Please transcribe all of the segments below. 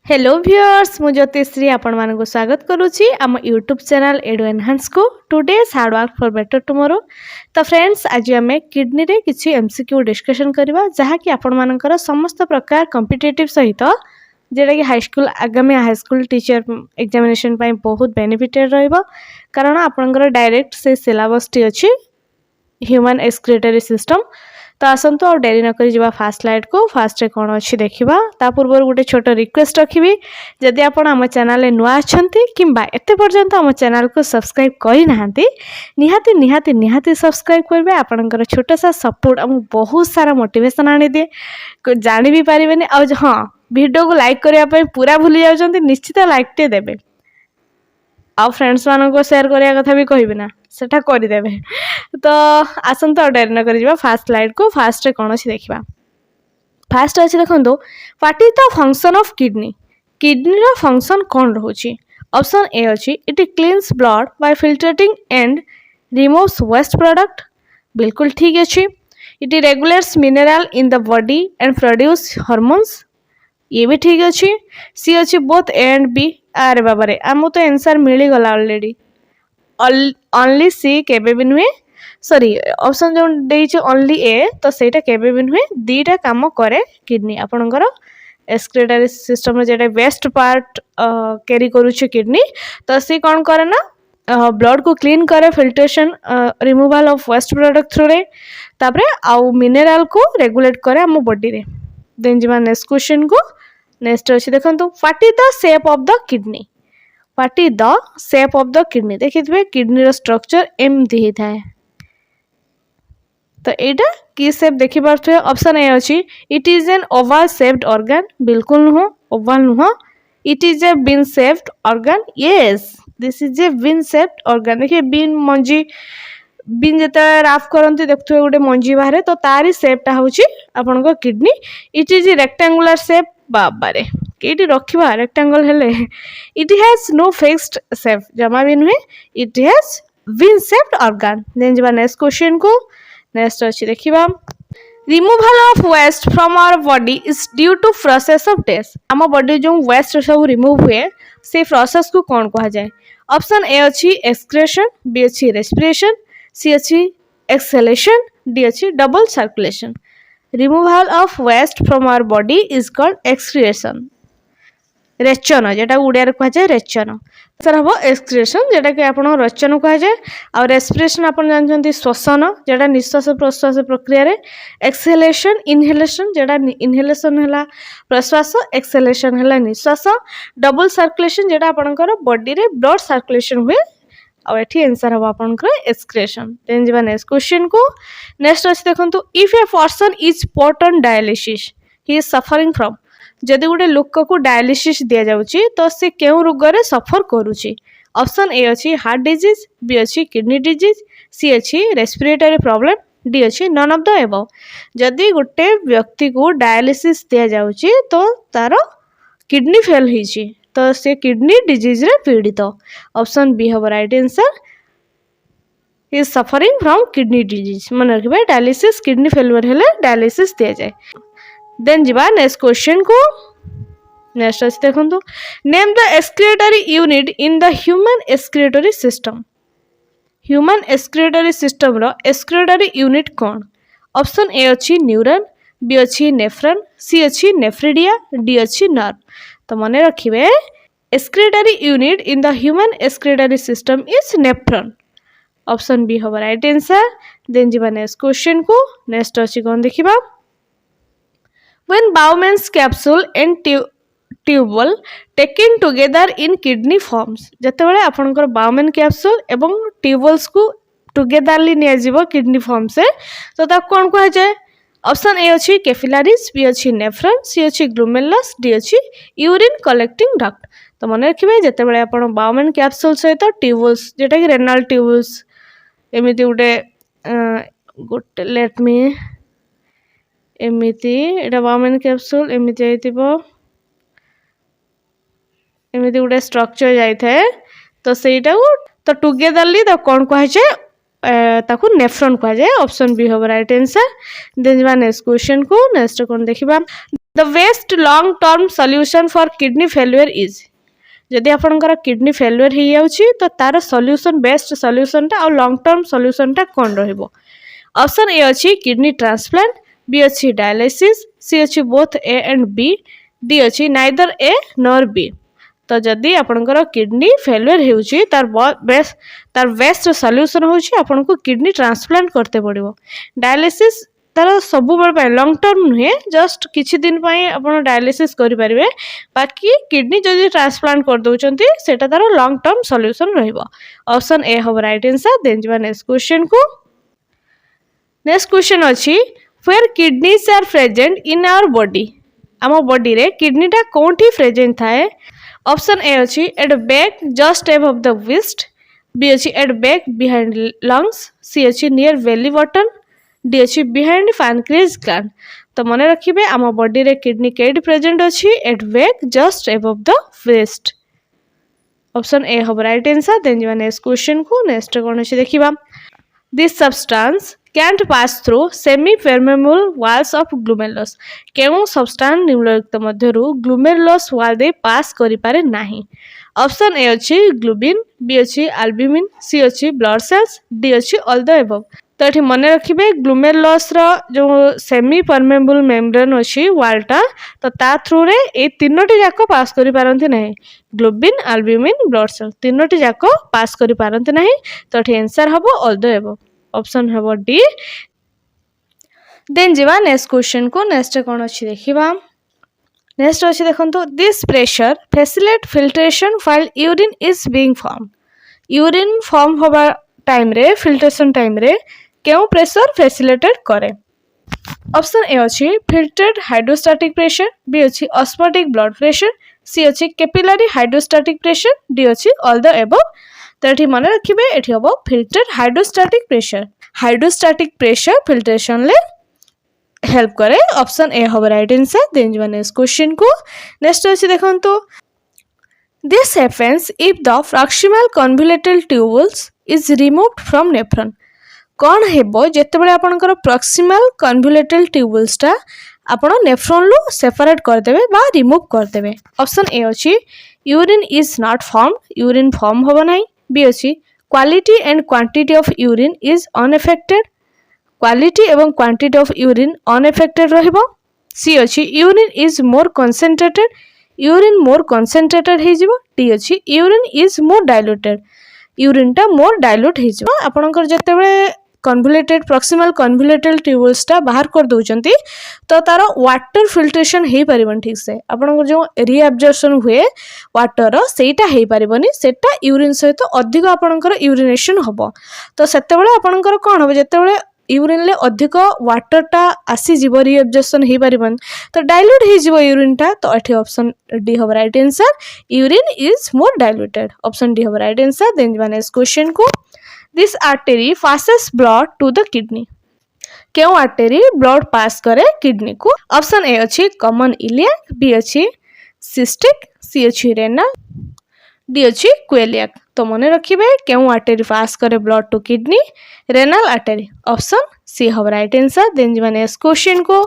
Hello viewers मु ज्योतिश्री आपण मानक स्वागत करुच्ची आम यूट्यूब चैनल एडु एनहांस को today's hard work for better tomorrow. तो फ्रेंड्स आज आम किडनी रे किछि एमसीक्यू डिस्कशन करबा जहा कि आपण मानकर समस्त प्रकार कॉम्पिटिटिव सहित जेटा कि हाई स्कूल आगामी हाई स्कूल टीचर एग्जामिनेशन पाई बहुत बेनिफिटेड रहइबो कारण आपनकर डायरेक्ट से सिलेबस टी अछि ह्यूमन एक्सक्रीटरी सिस्टम। तो आसतु और डेरी नक जा फास्ट स्लाइड को फास्ट रे कौन अच्छी देखा ता पूर्व गोटे छोट रिक्वेस्ट रखी जदि आपण आम चैनल नुआ अच्छा किंबा एते पर्यंत आम चैनल को सब्सक्राइब करना निहाती निहाती निहाती सब्सक्राइब करेंगे। आपणकर छोट सा सपोर्ट आम बहुत सारा मोटिवेशन आनी दिए जानी भी पारे हाँ वीडियो को लाइक करने पूरा भूली जाऊँ निश्चित लाइक टे देवे आ फ्रेंड्स मानको शेयर करिया कथा भी कहबे ना सेटा करदेवे। तो आसंत डेरी न कर फास्ट स्लाइड को फास्ट रे कौन अच्छी देखा फास्ट अच्छे देखो what is the function of kidney kidney रो फंक्शन कौन रोची। ऑप्शन ए अच्छी it cleans blood by filtering and removes waste product बिल्कुल ठीक अच्छे। It regulates mineral in the body and produce hormones ये भी ठीक अच्छे। सी अच्छी बोथ ए एंड बी अरे बाबा रे आमको तो आंसर मिल गला ऑलरेडी ओनली सी केबे भी नुहे सॉरी ऑप्शन जो देइछ ओनली ए तो सेटा केबे भी नुहे दीटा काम करे किडनी आपनकर एक्सक्रीटरी सिस्टम जेटा वेस्ट पार्ट कैरी करूछ किडनी तो सी कौन करे ना ब्लड को क्लीन करे filtration removal of waste product through रे तापरे आउ मिनरल को रेगुलेट करे हम बॉडी रे। देन जिमा नेक्स्ट क्वेश्चन को नेक्स्ट अच्छे देखो what is the shape of the kidney what is the shape of the kidney देखिए किडनी रो स्ट्रक्चर एमती ही थाए तो एटा की शेप देखि पारथु। ऑप्शन ए अछि it is an oval shaped organ बिल्कुल नुह ओवल नुह। It is a bean shaped organ yes this is a bean shaped organ. देखिए बीन मंजी बीन जते राफ करंती देखथु गोटे मंजी बाहर तो तारी शेपटा होछि आपनको kidney. It is rectangular shape बाबारे केटी रखिबा रेक्टेंगल हेले it has no fixed shape जमा भी नुहे it has bean shaped organ. Then जबा नेक्स्ट क्वेश्चन को नेक्स्ट अच्छी देखिबा removal of waste from our body is due to process of death आम बॉडी जो वेस्ट सब रिमूव हुए से प्रोसेस को कौन कहा जाए। ऑप्शन ए अच्छी एक्सक्रेशन बी अच्छी रेस्पिरेशन सी अच्छी एक्सहेलेशन डी अच्छी double circulation. Removal of waste from our body is called excretion रेचन जेटा उड़िया कह जाए रेचन सर हम एक्सक्रिएशन जेटा कि आप रेचन कह जाए आ रेस्पिरेशन आप जानते श्वसन जेटा निश्वास प्रश्वास प्रक्रिया रे। एक्सहेलेशन इनहेलेशन जेटा इनहेलेशन है प्रश्वास एक्सहेलेशन है निश्वास। डबल सर्कुलेशन जेटा आपनकर बॉडी रे ब्लड सर्कुलेशन हुए और एठी आंसर हम आपनकर एक्सक्रिएशन। देन जिबा नेक्स्ट क्वेश्चन को नेक्स्ट अछि देखंतु if a person is put on dialysis he is suffering from जदि गोटे लोक को डायलिसिस दिया जाउची तो से केउ रोग रे सफर करूची। ऑप्शन ए अछि हार्ट डिजीज बी अछि किडनी डिजीज सी अछि रेस्पिरेटरी प्रॉब्लम डी अछि नन ऑफ द एबव। जदि गोटे व्यक्ति को डायलिसिस दिया जाउची तो तारो किडनी फेल हिची तो से किडनी डिजीज रे पीड़ित। ऑप्शन बी हब right answer is suffering from kidney disease मन रखिबे डायलिसिस किडनी फेलियर हेले डायलिसिस दिया जाए। देन जिबा नेक्स्ट क्वेश्चन को नेक्स्ट अछि देखंतु name the excretory unit in the human excretory system human excretory system रो एक्सक्रीटरी यूनिट कौन। ऑप्शन ए अछि न्यूरॉन बी अछि नेफ्रॉन सी अछि नेफ्रिडिया डी अछि नर्व। तो मन रखिबे excretory unit in the human excretory system is nephron. Option B हब राइट आंसर। देन जिबा नेक्स्ट क्वेश्चन को नेक्स्ट अछि कोन देखिबा when Bowman's capsule and tubule taken together in kidney forms जतेबेले आपनकर Bowman capsule एवं tubules को टुगेदरली निया जीवो किडनी फॉर्म से तो ता कोन कह जाए। ऑप्शन ए अछि कैपिलरीज बी अछि नेफ्रॉन सी अछि ग्लोमेरुलस डी अछि यूरिन कलेक्टिंग डक्ट। तो मन रखिबे जतेबेले आपण Bowman capsule सहित tubules जेटा कि रेनल tubules एमिति गोटे लेट मी एमिति एटा Bowman कैप्सूल एमिति आइतिबो एमिति गोटे स्ट्रक्चर जाई थाए तो सेटा को तो टुगेदरली तो कोन कह जाए ताकू नेफ्रॉन कह जाए। ऑप्शन बी हब right answer. Then next question को नेक्स्ट कोन देखिबा the best long term solution for kidney failure is जदि आपंकर किडनी फेल्युअर हो जाउछि तो तार सॉल्यूशन बेस्ट सॉल्यूशनटा और लॉन्ग टर्म सॉल्यूशनटा कौन रहिबो ऑप्शन ए अच्छी किडनी ट्रांसप्लांट बी अच्छी डायलिसिस सी अच्छी both A and B D अच्छी नाइदर ए नॉर बी तो जदि आपंकर किडनी फेल्युअर होउछि तार बेस्ट सॉल्यूशन होउछि आपनको किडनी ट्रांसप्लांट करते पड़िबो डायलिसिस तार सब लॉन्ग टर्म नुहे जस्ट किछि दिन आप डायलिसिस करें बाकी किडनी जदि ट्रांसप्लांट कर दौरान सेटा तार लॉन्ग टर्म सॉल्यूशन रहिबो ऑप्शन ए हम राइट आंसर देन जवा नेक्स्ट क्वेश्चन को नेक्स्ट क्वेश्चन अच्छी where kidneys are present in our body आम बॉडी रे किडनीटा कोठी प्रेजेंट थाए ऑप्शन ए अच्छी at back just above the waist B अच्छी at back behind lungs C अच्छी नियर बेली बटन डी अच्छी बिहाइंड पैनक्रियाज ग्लैंड तो मन रखिए आम बॉडी रे किडनी केड प्रेजेंट अच्छी at back just above the waist option A हम राइट आंसर देन जो नेक्स्ट क्वेश्चन को नेक्स्ट कौन अच्छे देखा this substance can't pass through semi permeable walls of glomerulus केउ सब्सटेंस निम्नलिखित मध्यरु ग्लूमेरुलस वाल दे पास करि पारे नाही ऑप्शन ए अच्छी ग्लूबिन बी अच्छी एल्ब्यूमिन सी अच्छी ब्लड सेल्स डी अच्छी ऑल द एबव तो ये मन रखिए ग्लूमेरुलस जो सेमी परमेबल मेम्ब्रेन अच्छी वालटा तो ता थ्रू रे ए तीनोटी जाक पास करि पारंती नाही ग्लूबिन एल्ब्यूमिन ब्लड सेल तीनोटी जाक पास करि पारंती नाही तो ये आंसर हबो ऑल द एबव ऑप्शन हबो डी देन जीवा नेक्स्ट क्वेश्चन को नेक्स्ट कौन अच्छी देखा नेक्स्ट अच्छी देखो this pressure facilitate filtration while urine is being form urine form होबा टाइम रे फिल्ट्रेशन टाइम रे क्यों प्रेशर फैसिलिटेट करे ऑप्शन ए अच्छी फिल्टर्ड हाइड्रोस्टैटिक प्रेशर बी अच्छी ऑस्मोटिक ब्लड प्रेशर सी अच्छी कैपिलरी हाइड्रोस्टैटिक प्रेशर डी अच्छी ऑल द एबव तो ये मन रखिए ये हम फिल्टर्ड हाइड्रोस्टैटिक प्रेशर फिल्ट्रेशन ले हेल्प करे ऑप्शन ए हम राइट आंसर देन जो नेक्स्ट क्वेश्चन को नेक्स्ट अच्छे देखो this happens if the proximal convoluted tubules is removed from nephron कौन हेबो जेतेबेले आपनकर प्रॉक्सिमल कन्वोल्यूटेड ट्यूबुल्सटा आपण नेफ्रॉन लु सेपरेट कर देबे बा रिमूव कर देबे ऑप्शन ए अछि urine is not form urine form होबो नाही बी अछि quality and quantity of urine is unaffected quality एवं क्वांटिटी ऑफ यूरिन अनएफेक्टेड रहिबो सी अछि urine is more concentrated urine more concentrated हे जिवो डी अछि यूरिन इज मोर डाइल्यूटेड यूरिनटा मोर डाइल्यूट हे जिवो आपनकर जेतेबेले कन्वोल्यूटेड प्रॉक्सिमल कन्वोल्यूटेड ट्यूबुल्सटा बाहर कर दउचंती तो तार वाटर फिल्ट्रेशन हे परिबन ठीक से आपनकर जो रीअब्जॉर्प्शन हुए वाटर सेटा हे परिबनी सेटा यूरिन सहित अधिक आपनकर यूरिनेशन हबो तो सेतेबेले आपनकर कोन हबो जेतेबेले यूरिन ले अधिक वाटरटा आसी जीव रीअब्जॉर्प्शन हे परिबन तो डाइल्यूट हे जीव यूरिनटा तो एठी ऑप्शन डी हम right answer urine is more diluted option D हम right answer then next question को this artery passes blood to the kidney क्यों आर्टेरी ब्लड पास करे किडनी को ऑप्शन ए अच्छी कॉमन इलियाक बी अच्छी cystic C अच्छी renal D अच्छी क्वेलियाक तो मन रखिए क्यों आर्टेरी पास करे blood to kidney renal artery option C हम राइट आंसर देन जी नेक्स्ट क्वेश्चन को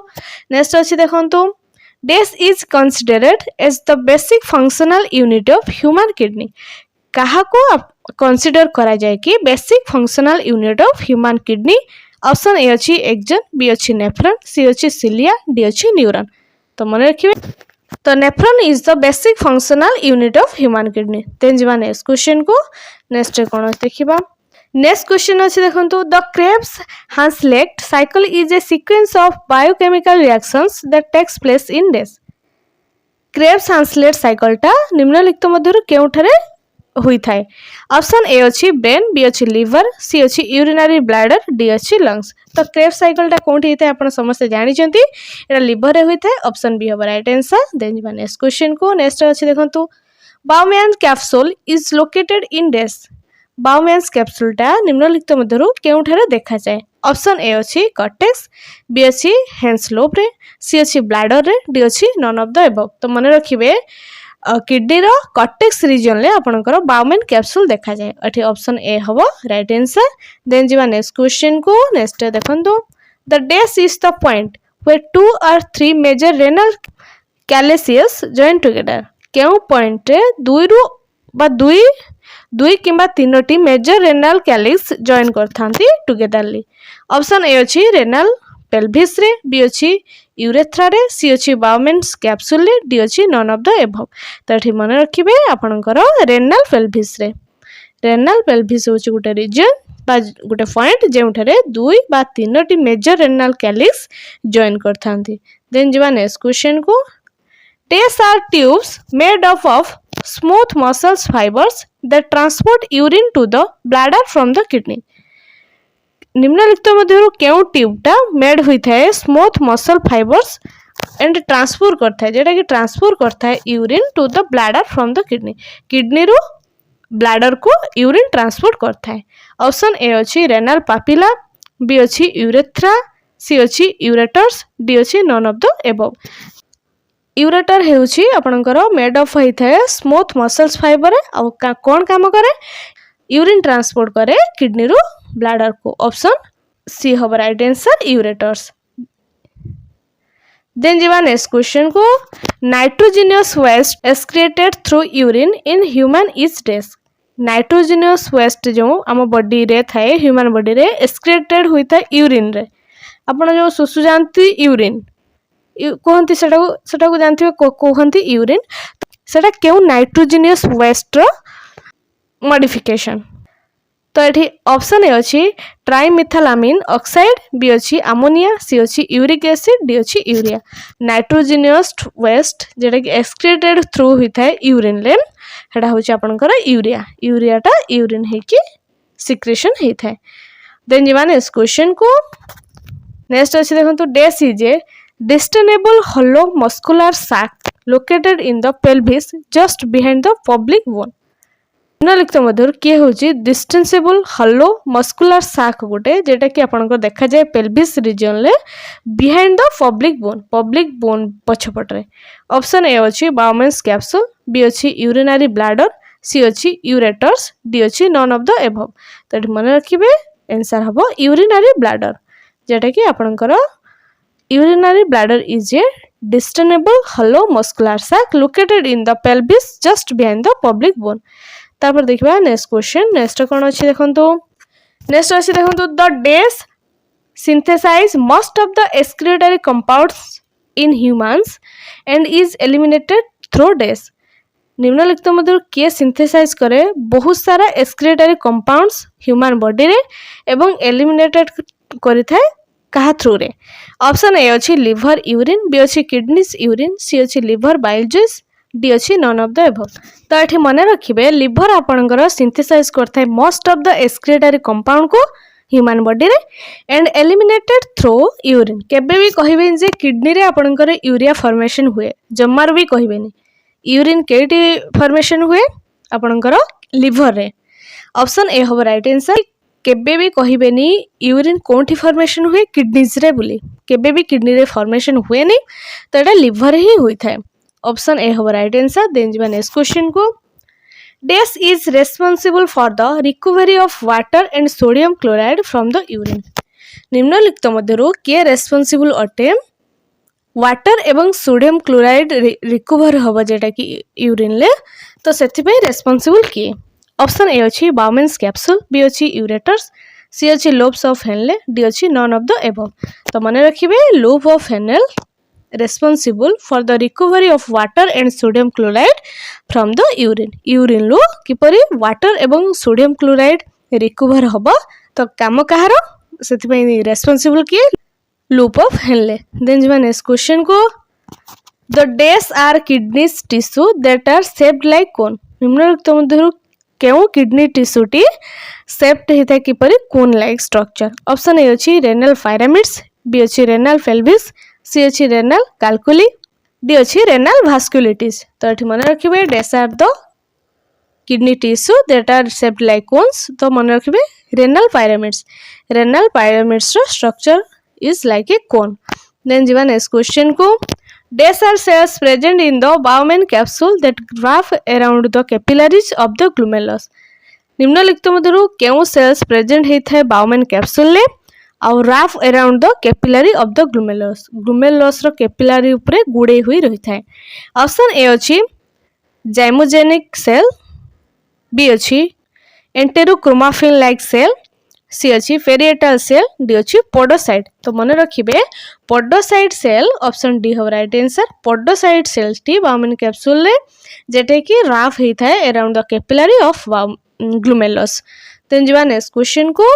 नेक्स्ट अच्छी देखो this is considered as the basic functional unit of human kidney कहा को कंसीडर करा जाए कि basic functional unit of human kidney option A अच्छी एक्जन बी अच्छी नेफ्रॉन सी अच्छी सिलिया डी अच्छी न्यूरॉन तो मन रखिए तो nephron is the basic functional unit of human kidney then जीवा नेक्स्ट क्वेश्चन को नेक्स्ट कौन देखा नेक्स्ट क्वेश्चन अच्छे देखो the Krebs Henseleit cycle is a sequence of biochemical reactions that takes place in dash Krebs Henseleit साइकिलटा निम्नलिखित मध्यरु केउठारे हुई थाए ऑप्शन ए अच्छी ब्रेन बी अच्छी लिवर सी अच्छी यूरिनरी ब्लैडर डी अच्छी लंग्स तो क्रेब साइकिलटा कोठी होता है आप समस्त जानिछंती एटा लिवर रे होता है ऑप्शन बी हम राइट आंसर देन जीवा नेक्स्ट क्वेश्चन को नेक्स्ट अच्छी देखंतु Bowman capsule is located in dash Bowman's कैप्सूलटा निम्नलिखित मध्यरु केउठारे देखा जाए ऑप्शन ए अच्छी कॉर्टेक्स बी अच्छी हेंसलोप रे सी अच्छी ब्लैडर रे डी अच्छी नन ऑफ द एबव तो मन रखिए किडनी रो कॉर्टेक्स रीजन ले आपनकर बाउमैन कैप्सूल देखा जाए एठी ऑप्शन ए हबो राइट आंसर देन जीवा नेक्स्ट क्वेश्चन को नेक्स्ट देखंतु the dash is the point where 2 or 3 major renal calyces join together केउ पॉइंट रे दुई किंबा तीनोटी मेजर रेनाल कैलिक्स जॉइन करथांती टुगेदरली। ऑप्शन ए अछि रेनाल पेल्विस रे, बी अछि यूरेथ्रा रे, सी अछि बाउमेन्स कैप्सूल रे, डी अछि नन ऑफ द एबव। तो एठी मन रखिबे आपनकर रेनाल पेल्विस रे। रेनाल पेल्विस होछि गुटे रीजन बा गुटे पॉइंट जेउठरे दुई बा तीनोटी मेजर रेनाल कैलिक्स जॉइन करथांती। देन जिबा नेक्स्ट क्वेश्चन को। These are tubes made up of smooth muscle fibers that transport urine to the bladder from the kidney. निम्नलिखित मध्यरु केउ ट्यूबटा मेड होइथाय smooth muscle fibers and transfer करथाय जेटा कि ट्रांसफर करथाय urine to the bladder from the kidney रु ब्लैडर को यूरिन ट्रांसपोर्ट करथाय। ऑप्शन ए अछि रेनाल पापिला, बी अछि यूरेथ्रा, सी अछि यूरेटर्स, डी अछि none of the above. Ureter हेउछि आपनकर मेड ऑफ होइथाय स्मूथ मसल्स फाइबर आ कोन काम करे यूरिन ट्रांसपोर्ट करे किडनी रु ब्लैडर को। ऑप्शन सी हब राइट आंसर यूरेटर्स। देन जिबा नेक्स्ट क्वेश्चन को। Nitrogenous waste excreted through urine in human is डेस। नाइट्रोजनियस वेस्ट जो आम बॉडी रे थाए ह्यूमन बॉडी रे एक्सक्रीटेड होइता यूरिन रे। आपण जो सुसु जानती यूरिन कहती सेटा को जानते कहती यूरिन सेटा क्यों नाइट्रोजनियस वेस्ट रो मॉडिफिकेशन। तो ये ऑप्शन ए अच्छी ट्राइमिथालामिन ऑक्साइड, बी अच्छी अमोनिया, सी अच्छी यूरिक एसिड, डी अच्छी यूरिया। नाइट्रोजनियस वेस्ट जेटा कि एक्सक्रीटेड थ्रू होता है यूरिन लेन हेटा होची आपनकर यूरिया। यूरियाटा यूरिन हेकी सिक्रेशन होता है। देन जिबा नेक्स्ट क्वेश्चन को। नेक्स्ट अच्छी देखो dash is a distenable hollow muscular sac located in the pelvis just behind the pelvic bone. निम्नलिखित मध्यरु किए होची डिस्टेंसेबल हॉलो मस्कुलर सैक गोटे जेटा कि आपनको देखा जाए पेल्विस रीजन ले बिहाइंड द पब्लिक बोन पछपटरे। ऑप्शन ए अछि बाउमेन्स कैप्सूल, बी अछि यूरिनरी ब्लैडर, सी अछि यूरेटर्स, डी अछि नन ऑफ द एबव। तो मन रखिबे आंसर हबो यूरिनरी ब्लैडर जेटा कि आपनकर urinary bladder is a distenable hollow muscular sac located in the pelvis just behind the pelvic bone. तापर देखिबा नेक्स्ट क्वेश्चन। नेक्स्ट कोन अछि देखंतु। नेक्स्ट अछि देखंतु द डेस synthesize most of the excretory compounds in humans and is eliminated through days. निम्नलिखित मध्यरु के सिंथेसाइज करे बहुत सारा एक्सक्रीटरी कंपाउंड्स ह्यूमन बॉडी रे एवं एलिमिनेटेड करिथाय कहा थ्रू रे। ऑप्शन ए अछि लिवर यूरिन, बी अछि किडनीज यूरिन, सी अछि लिवर बाइल जूस, डी अछि नन ऑफ द एबव। तो एठी मने रखिबे लिवर आपनकर सिंथेसाइज करथाय most of the excretory compound को ह्यूमन बॉडी रे एंड एलिमिनेटेड थ्रू यूरिन। केबे भी कहिबे जे किडनी रे आपनकर यूरिया फॉर्मेशन हुए जम्मार भी कहिबेनी। यूरिन केटी फॉर्मेशन हुए आपनकर लिवर रे। ऑप्शन ए हो राइट आंसर। केबे भी कहिबेनी यूरिन कोठी फॉर्मेशन हुए किडनीज रे बोली केबे भी किडनी रे फॉर्मेशन हुए नहीं तो एटा लिवर ही हुई थाए। ऑप्शन ए हो राइट आंसर। देन जिबा नेक्स्ट क्वेश्चन को। Dash is responsible for the recovery of water and sodium chloride from the urine. निम्नलिखित मध्यरु के रेस्पोंसिबल अटे वाटर एवं सोडियम क्लोराइड रिकवर हबो जेटा कि यूरिन ले तो सेति पे रेस्पोंसिबल किए। ऑप्शन ए अछि बाउमेन्स कैप्सूल, बी अछि यूरेटर्स, सी अछि लोब्स ऑफ हेनले, डी अछि नन ऑफ द एबव। तो मन रखिबे loop of Henle responsible for the recovery of water and sodium chloride from the urine. Urine लो किपरि water एवं सोडियम क्लोराइड रिकवर हबो तो काम कहार सेति पे रेस्पोंसिबल किए लूप ऑफ हेनले। देन जिबा नेक्स्ट क्वेश्चन को। The dash are kidneys tissue that are shaped like cone. निम्नलिखित मध्यरु केउ किडनी टिश्यू टी शेप्ड होता है किपरि कोन लाइक स्ट्रक्चर। ऑप्शन ए अछि रेनल पिरामिड्स, बी अछि रेनल पेल्विस, सी अछि रेनल कैल्कुली, डी अछि रेनल वास्कुलिटिस। तो एठी मन रखिबे dash are the kidney tissue that are shaped like cones. तो मन रखिबे रेनल पिरामिड्स। रेनल पिरामिड्स रो structure is like a cone. Then जिबा नेक्स्ट क्वेश्चन को। Dash are cells present in the Bowman capsule that wrap around the capillaries of the glomerulus. निम्नलिखित मध्यरु केउ cells present होता है बाउमेन कैप्सूल ले आउ wrap around the capillary of the glomerulus glomerulus रो कैपिलारी उपरे गुड़े हुई रही थाए। ऑप्शन ए अछि जाइमोजेनिक सेल, बी अछि एंटेरोक्रोमाफिन लाइक सेल, सी अच्छी फेरिएटल सेल, डी अच्छी पोडोसाइट। तो मन रखिए पोडोसाइट सेल ऑप्शन डी हम राइट आंसर। पोडोसाइट सेल टी बाउमिन कैप्सूल रे जेटे कि राफ होता है around the capillary of glomerulus. Then जीवा नेक्स्ट क्वेश्चन को।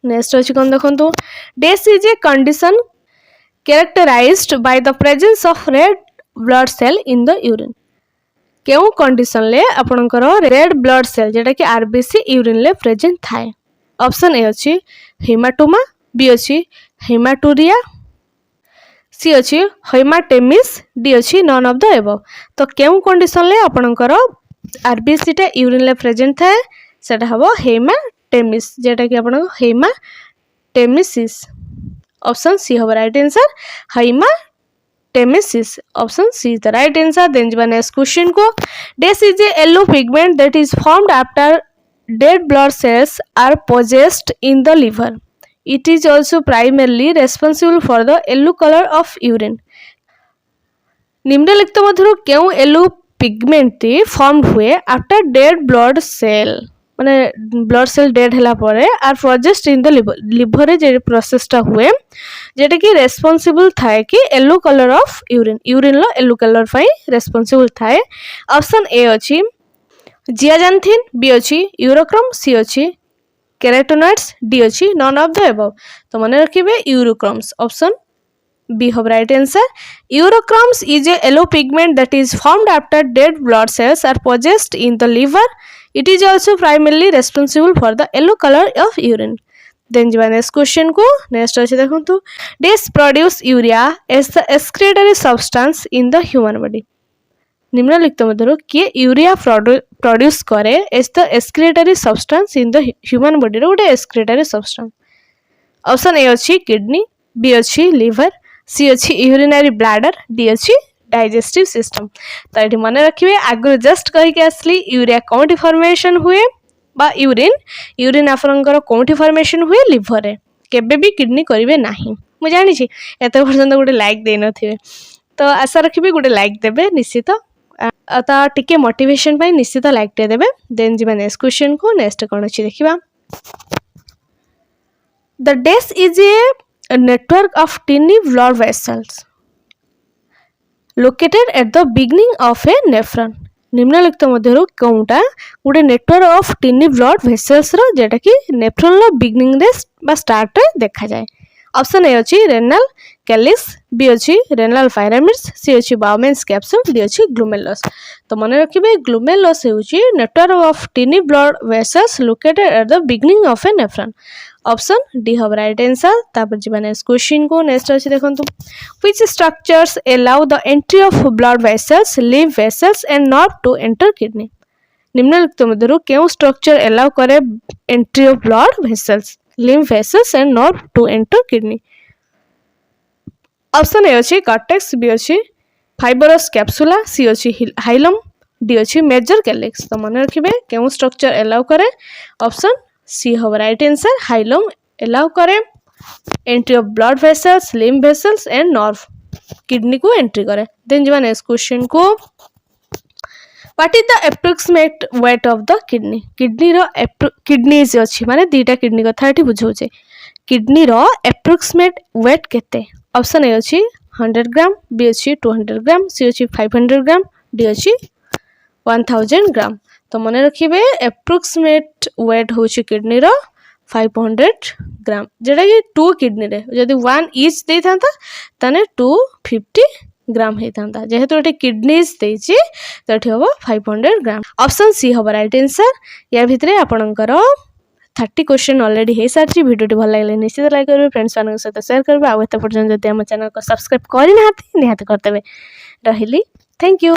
नेक्स्ट अछि कोन देखंतु dash is a condition characterized by the presence of red blood cell in the urine. केउ कंडीशन ले आपनकर रेड ब्लड सेल जेटा कि आरबीसी यूरिन ले प्रेजेंट थाए। ऑप्शन ए अछि हेमाटोमा, बी अछि हेमाटूरिया, सी अछि हेमाटेमिस, डी अछि नन ऑफ द एबव। तो केउ कंडीशन ले आपनकर आरबीसी टा यूरिन ले प्रेजेंट थाए सेटा हबो हेमाटेमिस जेटा कि आपन हेमाटेमिसिस। ऑप्शन सी हबो right answer hematemesis. Option C is the right answer. Then जीवा नेक्स्ट क्वेश्चन को। This is a yellow pigment that is formed after dead blood cells are possessed in the liver. It is also primarily responsible for the yellow color of urine. निम्नलिखित मध्यरु केउ yellow pigment टी form हुए after dead blood cell माने blood cell dead हला परे are processed in the liver रे जे प्रोसेस टा हुए जेटा कि रेस्पोंसिबल थाए कि yellow colour of urine urine लो येलो कलर फाई रेस्पोंसिबल थाए। ऑप्शन ए अछि जियाजांथिन, बी अछि यूरोक्रम, सी अछि केराटिनॉइड्स, डी अछि नन ऑफ द एबव। तो मन रखिबे यूरोक्रम्स। ऑप्शन बी हब right answer. Urochromes is a yellow pigment that is formed after dead blood cells are possessed in the liver. It is also primarily responsible for the yellow color of urine. Then जीवा next question को। Next अछि देखंतु this produce urea as the excretory substance in the human body. निम्नलिखित मध्यरु किए urea produce करे as the excretory substance in the human body रो गोटे एक्सक्रीटरी सब्सटेंस। ऑप्शन ए अछि किडनी, बी अछि लिवर, सी अछि यूरिनरी ब्लैडर, डी अछि डाइजेस्टिव सिस्टम। तो ये मन रखिए आगु जस्ट कहीकि आसली यूरिया कौटी फॉर्मेशन हुए बा यूरिन आपनकर कौटी फॉर्मेशन हुए लिवर रे केबे भी किडनी करिवे नाही। मु जानि छी एते पर्यंत गोटे लाइक दे नथिबे तो आशा रखिबे गोटे लाइक देबे निश्चित ता टिके मोटिवेशन पाई निश्चित लाइक टे देबे। देन जीवा नेक्स्ट क्वेश्चन को। नेक्स्ट कोन अछि देखिबा the dash is a network of tiny blood vessels located at the beginning of a nephron. निम्नलिखित मध्यरु कोउटा गोटे network of tiny blood vessels रो जेटा कि नेफ्रॉन रो बिगिनिंग रे बा स्टार्ट रे देखा जाए। ऑप्शन ए अछि रेनल कैलिस, बी अछि रेनल पायरामिड्स, सी अछि बाउमेन्स कैप्सूल, डी अछि ग्लूमेरुलस। तो मन रखिबे ग्लूमेरुलस हेउछि network of tiny blood vessels located at the beginning of a nephron. Option D हब राइट आंसर। तापर जीवा नेक्स्ट क्वेश्चन को। नेक्स्ट अछि देखंतु which structures allow the entry of blood vessels, lymph vessels and nerve to enter kidney. निम्नलिखित मध्यरु केउ structure allow करे entry of blood vessels, lymph vessels and nerve to enter kidney. Option A अछि cortex, B अछि fibrous capsula, C अछि hilum, D अछि major calyx. तो मन रखिबे केउ स्ट्रक्चर अलाउ करे ऑप्शन सी हब राइट आंसर। हाइलम अलाउ करे entry of blood vessels, lymph vessels and nerve kidney को एंट्री करे। देन जीवा नेक्स्ट क्वेश्चन को। What is the approximate weight of the kidney. Kidney रो किडनीज अछि माने दीटा किडनी कथा एठी बुझौचे। किडनी रो एप्रोक्सीमेट वेट केते। ऑप्शन ए अछि 100 ग्राम, बी अछि 200 ग्राम, सी अछि 500 ग्राम, डी अछि 1000 ग्राम। तो मन रखिबे एप्रोक्सीमेट वेट होछि किडनी रो 500 ग्राम जेटा कि 2 किडनी रे जदि 1 ईच दे थांता तने 250 ग्राम होता जेहेतु ये किडनीज देछि तो ये हम 500 ग्राम। ऑप्शन सी हम राइट आंसर। या भितर आपणकर 30 क्वेश्चन ऑलरेडी हो सारी। वीडियो भल लगे निश्चित लाइक करेंगे, फ्रेंड्स मान सहित शेयर करेंगे। आउ एत पर्यटन जब आम चैनल को सब्सक्राइब करना निहाती करदेवे। रही थैंक यू।